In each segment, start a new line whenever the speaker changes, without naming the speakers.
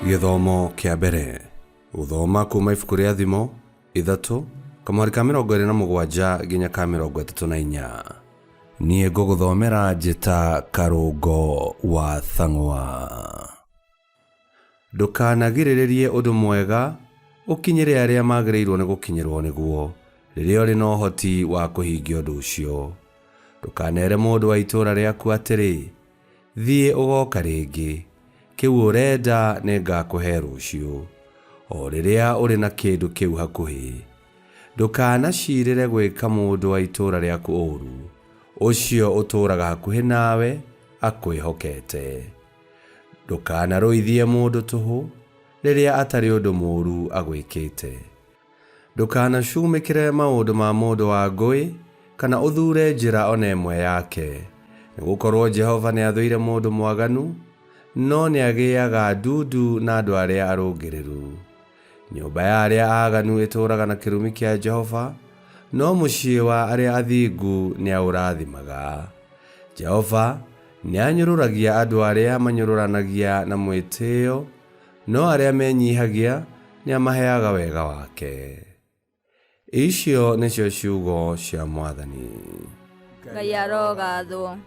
Githomo kia mbere uthoma kuma ibuku ria thimo 3:27 nginya 34. Nie nguguthomera njita Karungo wa Thang'wa. Ndukanagiriririe undu mwega ukinyire aria magirirwo ni gukinyirwo niguo riria uri na uhoti wa kuhingia undu ucio. Ndukanere mundu wa itura riaku atiri thie ugoka ringi, kiu urenda ningakuhe rucio o riria uri na kindu kiu hakuhi. Ndukanacirire gwika mundu wa itura riaku uru, ucio uturaga hakuhi nawe akwihokete. Ndukanaruithie mundu tuhu riria atari undu muru agwikite. Ndukanacumikire maundu ma mundu wa ngui kana uthure njira ona imwe yake, nigukorwo Jehova ni athuire mundu mwaganu no ni agiaga ndundu na andu aria arungiriru. Nyumba ya aria aganu ituraga na kirumi kia Jehova, no mucii wa aria athingu ni aurathimaga. Jehova ni anyururagia andu aria manyururanagia na mwitio, no aria menyihagia ni amaheaga wega wake. Icio nicio ciugo cia Mwathani.
Ngai arogathwo.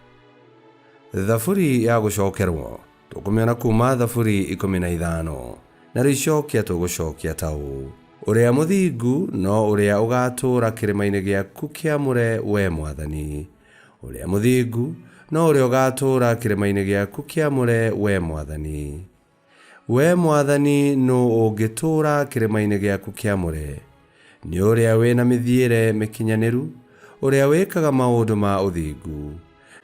Thaburi ya gucokerwo tukumiona kuma Thaburi 15 na ricokia tugucokia tau. Uria muthingu no uria ugatura kirima-ini giaku kiamure we Mwathani. Uria muthingu no uria ugatura kirima-ini giaku kiamure we Mwathani. We Mwathani no ungitura kirima-ini giaku kiamure, ni uria wina mithiire mikinyaniru, uria wikaga maundu ma uthingu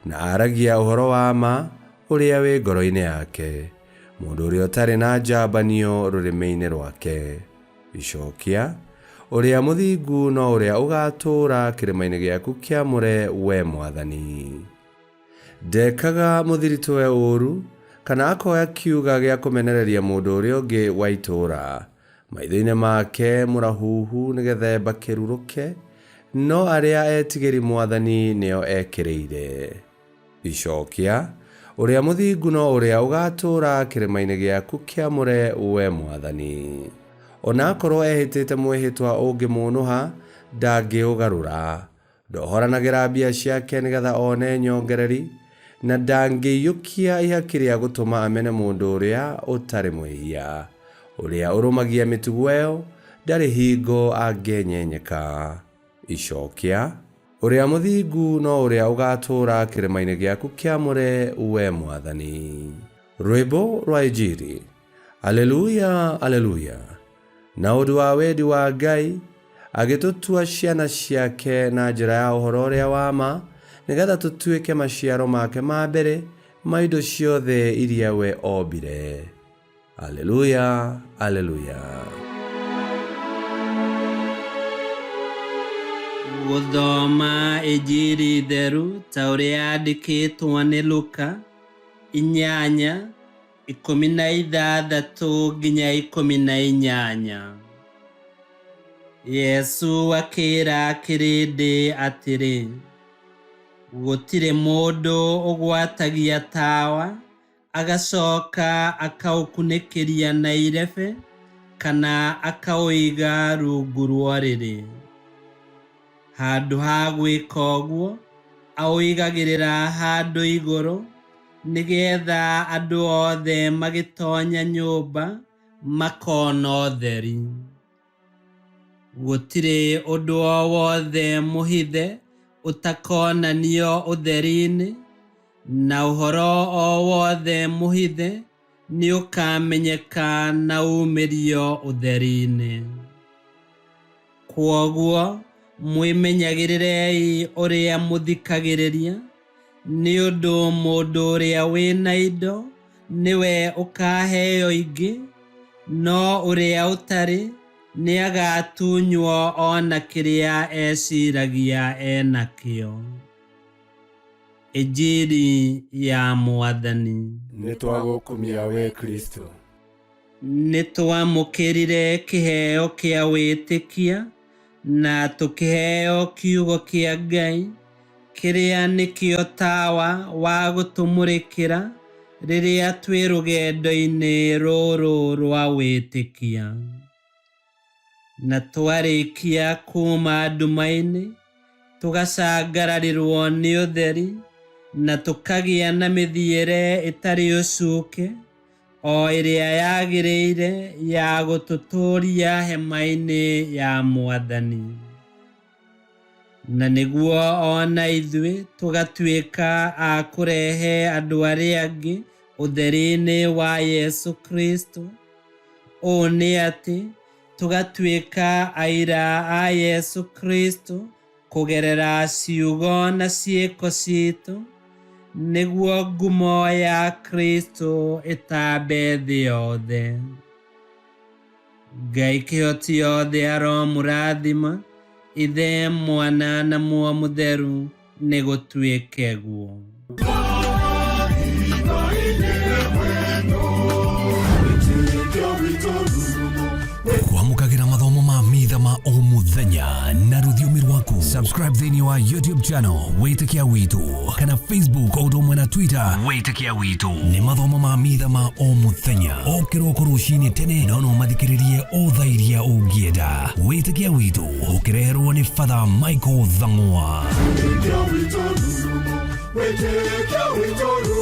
na aragia uhoro wa ma uria wi ngoro-ini yake, mundu uria utari na njambanio rurimi-ini rwake. Icokia, uria muthingu no uria ugatura kirima-ini giaku kiamure we Mwathani. Ndekaga muthiritwe uru kana akoya kiuga gia kumenereria mundu uria ungi wa itura. Maitho-ini make murahuhu nigethemba kiruruke, no aria etigiri Mwathani nio ekiriire. Icokia, uria muthingu no uria ugatura kirima-ini giaku kiamure we Mwathani. Ona akorwo ehitite mwihitwa ungimunuha ndangiugarura. Ndohoranagira mbia ciake nigetha one nyongereri, na ndangiyukia ihaki ria gutuma amene mundu uria utari mwihia. Uria urumagia mitugo eo ndari hingo angenyenyeka. Icokia, uria muthingu no uria ugatura kirima-ini giaku kiamure we Mwathani. Rwimbo rwa Injili. Aleluya, aleluya. Na undu wa wendi wa Ngai agitutua ciana ciake na njira ya uhoro uria wa ma, nigetha tutuike maciaro make ma mbere ma indo ciothe iria we ombire. Aleluya, aleluya.
Guthoma Injili theru ta uria yandikitwo ni Luka 8:16 nginya 18. Yesu akira kirindi atiri, gutire mundu ugwatagia tawa agacoka akaukunikiria na irebe kana akauiga rungu rwa riri. Handu ha gwika uguo auigagirira handu iguru, nigetha andu othe magitonya nyumba makona utheri. Gutire undu o wothe muhithe utakonanio utheri-ini, na uhoro o wothe muhithe ni ukamenyeka na umirio utheri-ini. Kwoguo mwimenyagirirei uria muthikagiriria, ni undu mundu uria wina indo niwe ukaheo ingi, no uria utari ni agatunywo ona kiria eciragia enakio. Injili ya Mwathani.
Nitwagukumia we Kristo.
Nitwamukirire kiheo kia witikia na tukiheo kiugo kia Ngai, kiria nikio tawa wa gutumurikira rĩrĩa twĩ rũgendo-inĩ rũrũ rwa wĩtĩkia. Na twarĩkia kuma nduma-inĩ, tũgacangararĩrwo nĩ ũtheri, na tũkagĩa na mĩthiĩre ĩtarĩ ũcuke, o ĩrĩa yagĩrĩire ya gũtũtũria hema-inĩ ya Mwathani. Na nĩguo ona ithuĩ tũgatuĩka a kũrehe andũ arĩa angĩ ũtheri-inĩ wa Yesu Kristo. Ũũ nĩ atĩ tũgatuĩka aira a Yesu Kristo kũgerera ciugo na ciĩko citũ, nĩguo ngumo ya Kristo ĩtambe thĩ yothe. Ngai kĩhoti yothe aromũrathima, Ithe, Mwana na Muoyo Mũtheru, nĩ gũtuĩke guo.
Kwamũkagĩra mathomo ma mitha ma o mũthenya na rũthiomi rwaku. Subscribe thĩinĩ wa YouTube channel Wĩtĩkia Witũ, kana Facebook o ũndũ ũmwe na Twitter Wĩtĩkia Witũ. Nĩ mathomo ma mitha ma o mũthenya, o kĩroko rũcinĩ tene, no mathikĩrĩrie o thaa iria ũngĩenda. Wĩtĩkia Witũ ũkĩreherwo nĩ Father Michael Thang'wa. Wĩtĩkia Witũ.